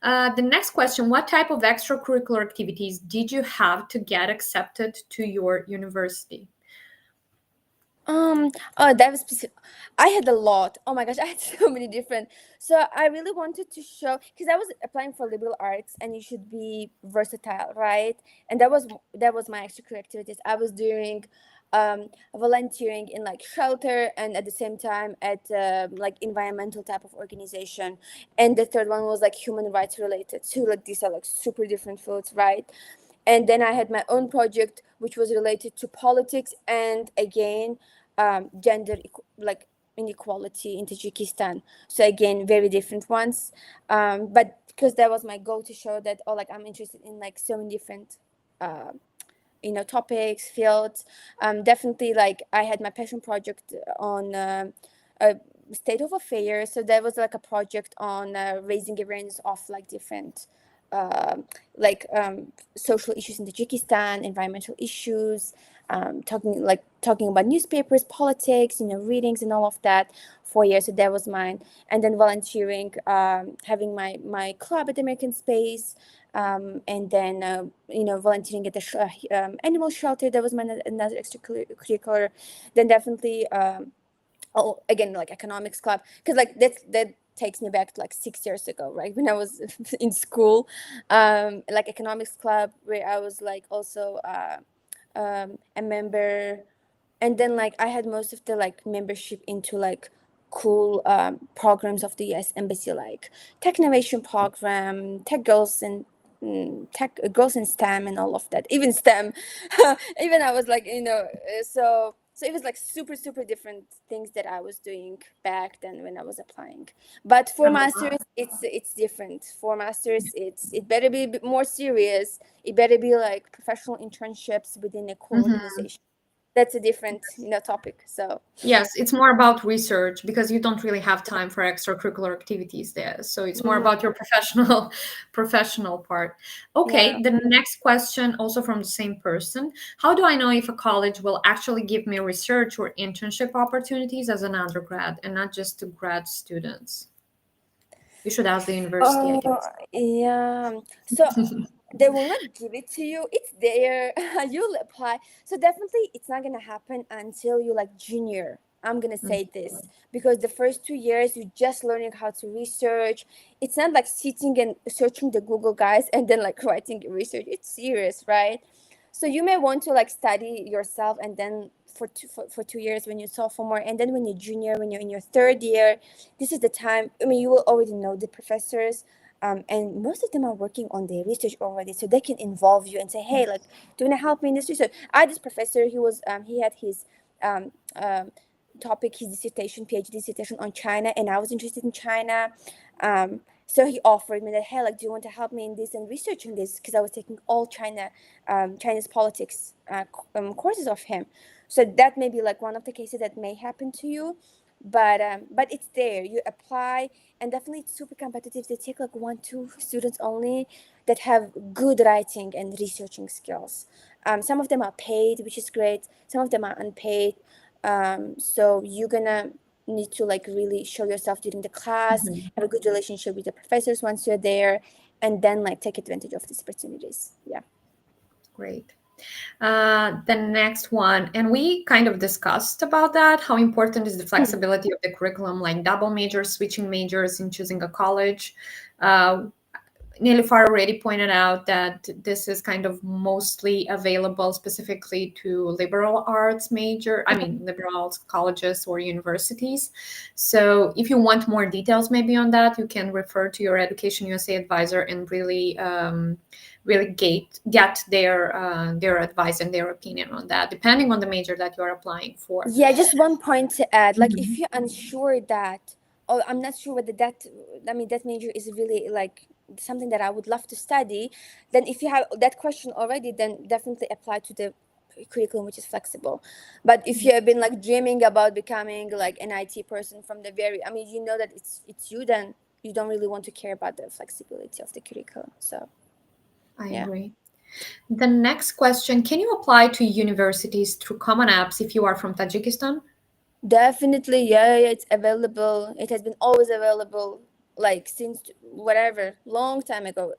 The next question: what type of extracurricular activities did you have to get accepted to your university? Um, oh, that was specific. I had a lot. Oh my gosh, I had so many different. So I really wanted to show because I was applying for liberal arts, and you should be versatile, right? And that was my extracurricular activities. I was doing volunteering in like shelter, and at the same time at like environmental type of organization. And the third one was like human rights related. So like these are like super different fields, right? And then I had my own project which was related to politics and again gender like inequality in Tajikistan. So again, very different ones. But because that was my goal to show that oh, like I'm interested in like so many different uh, topics, fields. Definitely, like I had my passion project on a state of affairs. So that was like a project on raising awareness of like different um like social issues in Tajikistan, environmental issues, talking about newspapers, politics, readings and all of that. 4 years, so that was mine. And then volunteering, having my club at the American Space, and then volunteering at the animal shelter. That was my another extracurricular. Then definitely oh, again, like economics club, because like that takes me back to like 6 years ago, right, when I was in school. Like economics club, where I was like also a member. And then like I had most of the like membership into like cool programs of the US embassy, like tech innovation program, tech girls and tech girls in STEM and all of that, even STEM. Even I was like, so it was like super super different things that I was doing back then when I was applying. But for masters, it's different. For masters, it better be a bit more serious. It better be like professional internships within a cool Mhm. organization. That's a different topic. So Yes, it's more about research because you don't really have time for extracurricular activities there. So it's more about mm, your professional part. yeah. Okay, the next question also from the same person. How do I know if a college will actually give me research or internship opportunities as an undergrad and not just to grad students? You should ask the university, I Oh, guess. yeah. So they will not give it to you. It's there. You'll apply. So definitely it's not gonna happen until you like junior. I'm gonna say this because the first 2 years you're just learning how to research. It's not like sitting and searching the Google guys and then like writing research. It's serious, right? So you may want to like study yourself, and then for 2 years when you're sophomore, and then when you're junior, when you're in your third year, this is the time. I mean, you will already know the professors, and most of them are working on their research already, so they can involve you and say, hey, like, do you want to help me in this research? I had this professor, he had his um, um, topic, his dissertation, PhD dissertation on China, and I was interested in China. So he offered me that, hey, like, do you want to help me in this and researching this? Because I was taking all Chinese politics courses of him. So that may be like one of the cases that may happen to you, but it's there. You apply, and definitely it's super competitive. They take like 1 2 students only that have good writing and researching skills. Some of them are paid, which is great. Some of them are unpaid. So you're gonna need to like really show yourself during the class, Mhm. have a good relationship with the professors once you're there, and then like take advantage of these opportunities. Yeah. Great. The next one, and we kind of discussed about that, how important is the flexibility of the curriculum, like double majors, switching majors in choosing a college. Uh, Nilüfer already pointed out that this is kind of mostly available specifically to liberal arts major, I mean, liberal arts colleges or universities. So if you want more details maybe on that, you can refer to your Education USA advisor and really really get their advice and their opinion on that, depending on the major that you're applying for. Yeah, just one point to add. Like, if Mhm. you're unsure that, oh, I'm not sure whether that, I mean, that major is really like something that I would love to study, then if you have that question already, then definitely apply to the curriculum, which is flexible. But if you have been like dreaming about becoming like an IT person from the very, I mean, you know that it's you, then you don't really want to care about the flexibility of the curriculum. So, I yeah. agree. The next question, can you apply to universities through common apps if you are from Tajikistan? Definitely, yeah, yeah, it's available. It has been always available, like since whatever, long time ago.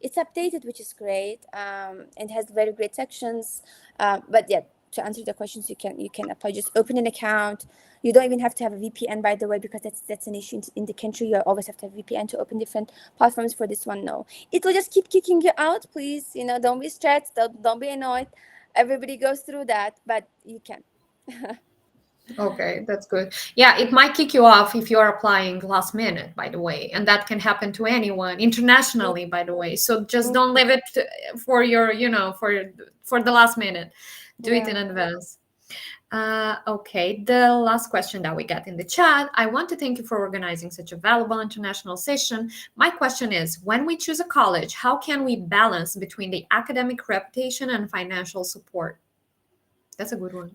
It's updated, which is great. And has very great sections. But yeah, to answer the questions, you can apply. Just open an account. You don't even have to have a VPN, by the way, because that's an issue in the country. You always have to have VPN to open different platforms. For this one, no, it will just keep kicking you out. Please, don't be stressed. Don't be annoyed. Everybody goes through that, but you can. Okay, that's good. Yeah, it might kick you off if you're applying last minute, by the way, and that can happen to anyone internationally, by the way. So just don't leave it for your, for the last minute. Do it in Yeah. advance. Okay, the last question that we got in the chat. I want to thank you for organizing such a valuable international session. My question is, when we choose a college, how can we balance between the academic reputation and financial support? That's a good one.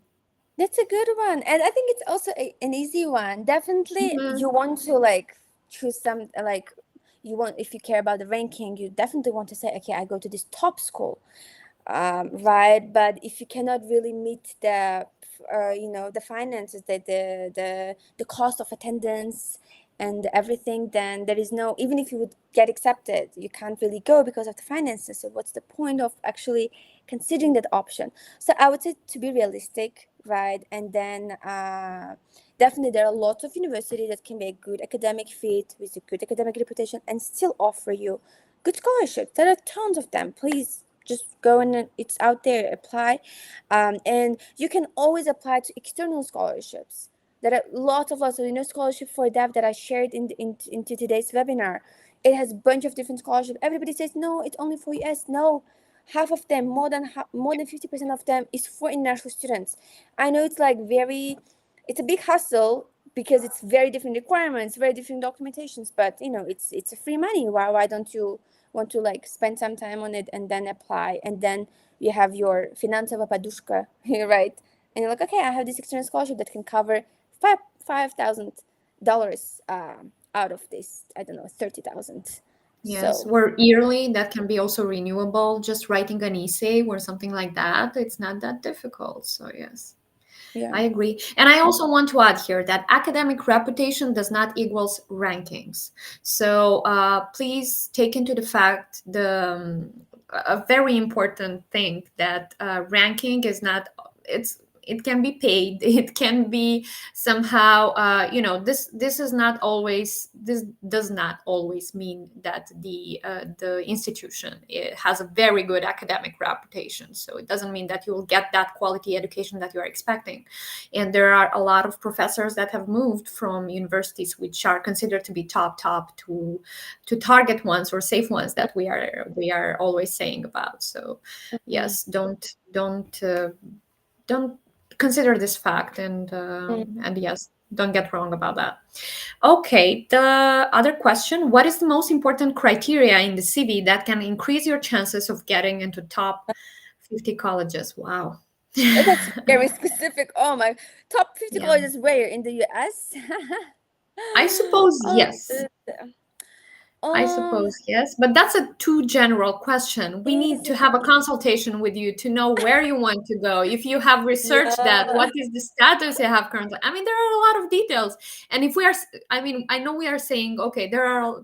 That's a good one. And I think it's also an easy one. Definitely, Mhm. you want to like choose some, like, you want, if you care about the ranking, you definitely want to say, okay, I go to this top school, right? But if you cannot really meet the finances, the cost of attendance and everything, then there is no, even if you would get accepted, you can't really go because of the finances. So what's the point of actually considering that option? So I would say to be realistic, right? And then definitely there are lots of universities that can be a good academic fit with a good academic reputation and still offer you good scholarships. There are tons of them. Please just go and it's out there. Apply, and you can always apply to external scholarships. There are lots of scholarship for dev that I shared into today's webinar. It has a bunch of different scholarships. Everybody says no, it's only for US. No, half of them, more than 50% of them is for international students. I know it's like it's a big hustle because it's very different requirements, very different documentations, but it's a free money. Why don't you want to like spend some time on it and then apply, and then you have your finansova padushka, right? And you're like, okay, I have this external scholarship that can cover $5,000 out of this, I don't know, 30,000. Yes, So or yearly, that can be also renewable. Just writing an essay or something like that, it's not that difficult. So, yes, yeah. I agree. And I also want to add here that academic reputation does not equals rankings. So, please take into the fact a very important thing that ranking is not, it can be paid, it can be somehow, this is not always, this does not always mean that the institution, it has a very good academic reputation. So it doesn't mean that you will get that quality education that you are expecting. And there are a lot of professors that have moved from universities which are considered to be top to target ones or safe ones that we are always saying about. So Mm, yes, don't consider this fact, mm. and yes, don't get wrong about that. Okay, the other question, what is the most important criteria in the CV that can increase your chances of getting into top 50 colleges? Wow. That's very specific. Oh my, top 50 Yeah, colleges where in the US? I suppose Oh, yes. I um, suppose yes, but that's a too general question. We need to easy. have a consultation with you to know where you want to go. If you have researched that, Yeah. what is the status you have currently? I mean, there are a lot of details. And if we are, I mean, I know we are saying, okay, there are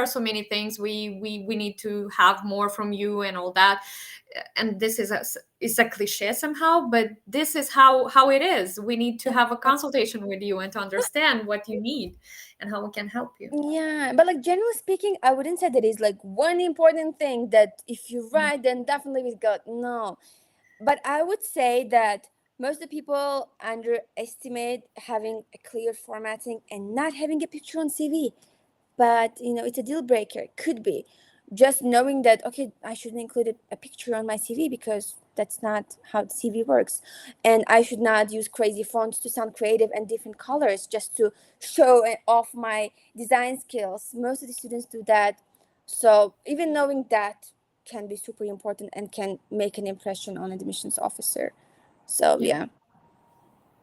so many things we need to have more from you and all that, and this is a cliche somehow, but this is how it is. We need to have a consultation with you and to understand what you need and how we can help you. Yeah, but like generally speaking, I wouldn't say there is like one important thing that if you write, then definitely we got no. But I would say that most of the people underestimate having a clear formatting and not having a picture on CV. But it's a deal breaker. Could be. just knowing that, okay, I shouldn't include a picture on my CV because that's not how the CV works, and I should not use crazy fonts to sound creative and different colors just to show off my design skills. Most of the students do that. So even knowing that can be super important and can make an impression on admissions officer. So Yeah. yeah.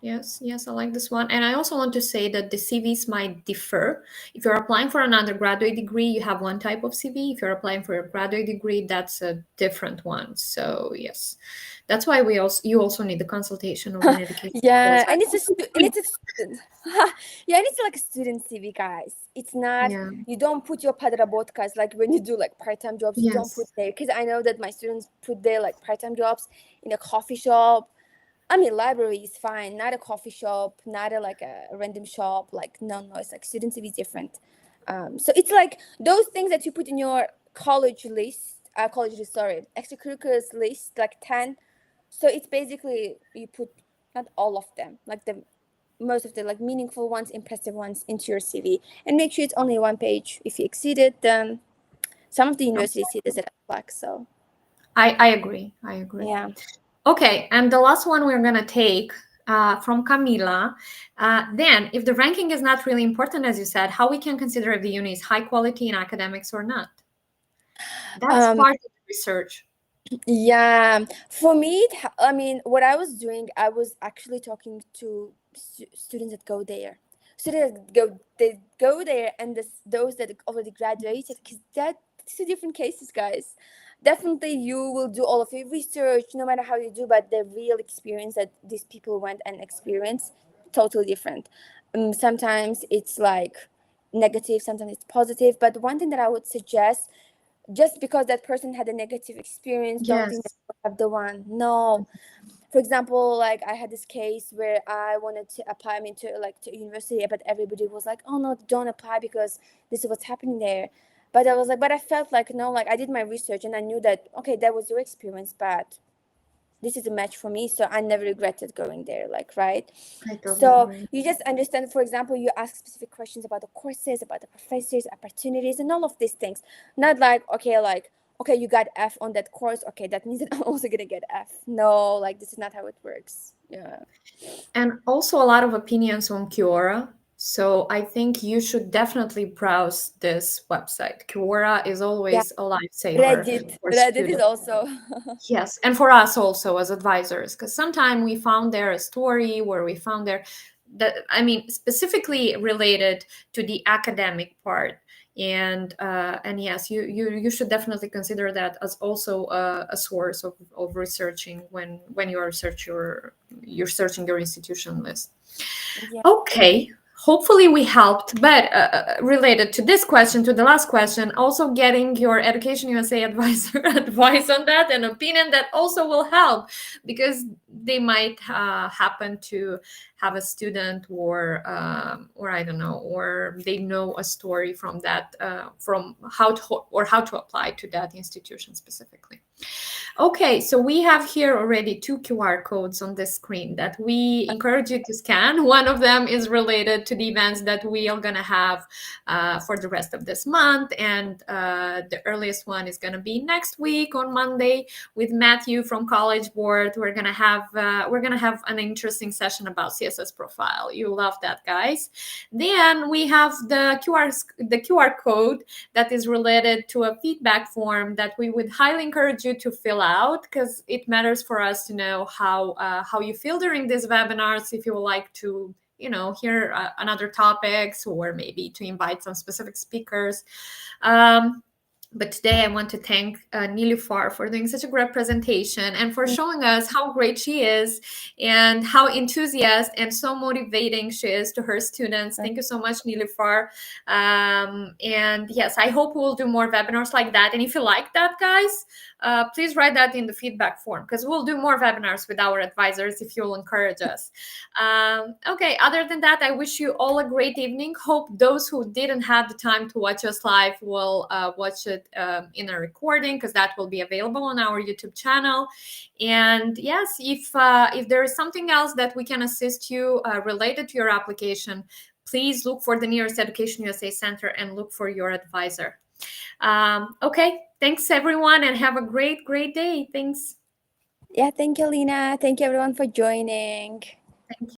Yes, yes, I like this one. And I also want to say that the CVs might differ. If you're applying for an undergraduate degree, you have one type of CV. If you're applying for a graduate degree, that's a different one. So yes, that's why you also need the consultation of an education Yeah, advisor. and it's a student. Yeah, and it's like a student CV, guys. It's not, Yeah. you don't put your подработкas like when you do like part-time jobs. You don't put Yes. there, because I know that my students put their like part-time jobs in a coffee shop. I mean, library is fine, not a coffee shop, not a like a random shop. Like no, it's like student CV is different. So it's like those things that you put in your college list, sorry, extracurriculars list, like 10. So it's basically you put not all of them, like the most of the like meaningful ones, impressive ones into your CV, and make sure it's only one page. If you exceed it, then some of the universities see it as a red flag. So I agree. I agree. yeah. Okay, and the last one we're gonna take from Camila. Then, if the ranking is not really important, as you said, how we can consider if the uni is high quality in academics or not? That's Um, part of the research. Yeah, for me, I mean, what I was doing, I was actually talking to students that go there. Students that go there, and those that already graduated, because that two different cases, guys. Definitely, you will do all of your research, no matter how you do, but the real experience that these people went and experienced, totally different. Sometimes it's like negative, sometimes it's positive. But one thing that I would suggest, just because that person had a negative experience, don't think that Yes. you have the one. No. For example, like I had this case where I wanted to apply, I mean, to like to university, but everybody was like, oh no, don't apply because this is what's happening there. But I was like, but I felt like, no, like I did my research and I knew that, okay, that was your experience, but this is a match for me, so I never regretted going there, like, right? I totally So agree. you just understand, for example, you ask specific questions about the courses, about the professors, opportunities, and all of these things. Not like, okay, you got F on that course, okay, that means that I'm also gonna get F. No, like this is not how it works. Yeah. And also a lot of opinions on Quora. So I think you should definitely browse this website. Quora is Yeah. always a lifesaver for Reddit is students. also. Yes, and for us also as advisors, because sometimes we found there a story where we found there that, I mean, specifically related to the academic part, and yes, you should definitely consider that as also a source of researching when you are you're searching your institution list. Yeah. Okay, hopefully we helped. But related to this question, to the last question, also getting your Education USA advisor advice on that and opinion that also will help because they might happen to have a student or I don't know, or they know a story from that from how to apply to that institution specifically. Okay, so we have here already two QR codes on the screen that we encourage you to scan. One of them is related to the events that we are going to have for the rest of this month, and the earliest one is going to be next week on Monday with Matthew from College Board. We're gonna have an interesting session about CSS profile. You love that, guys. Then we have the QR code that is related to a feedback form that we would highly encourage you to fill out because it matters for us to know how you feel during these webinars. If you would like to hear another topics or maybe to invite some specific speakers. But today I want to thank Nilufar for doing such a great presentation and for showing us how great she is and how enthusiastic and so motivating she is to her students. Thank you so much, Nilufar. And yes, I hope we'll do more webinars like that. And if you like that, guys, please write that in the feedback form because we'll do more webinars with our advisors if you'll encourage us. Okay, other than that, I wish you all a great evening. Hope those who didn't have the time to watch us live will watch it in a recording because that will be available on our YouTube channel. And yes, if there is something else that we can assist you related to your application, please look for the nearest Education USA Center and look for your advisor. Okay, thanks everyone, and have a great day. Thanks. Yeah, thank you, Lena. Thank you, everyone, for joining. Thank you.